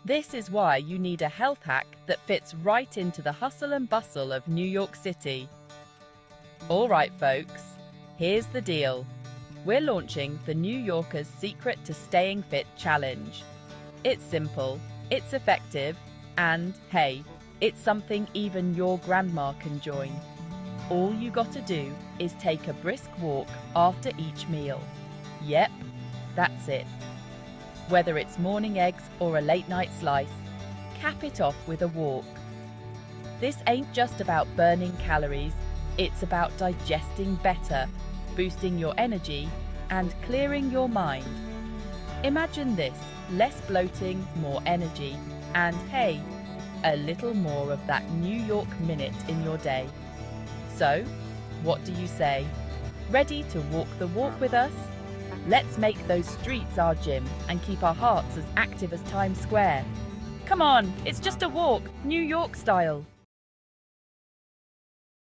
This is why you need a health hack that fits right into the hustle and bustle of New York City. All right, folks, here's the deal. We're launching the New Yorker's Secret to Staying Fit Challenge. It's simple, it's effective, and hey, it's something even your grandma can join. All you gotta do is take a brisk walk after each meal. Yep, that's it. Whether it's morning eggs or a late night slice, cap it off with a walk. This ain't just about burning calories, it's about digesting better, boosting your energy, and clearing your mind. Imagine this, less bloating, more energy, and hey, a little more of that New York minute in your day. So, what do you say? Ready to walk the walk with us? Let's make those streets our gym and keep our hearts as active as Times Square. Come on, it's just a walk, New York style.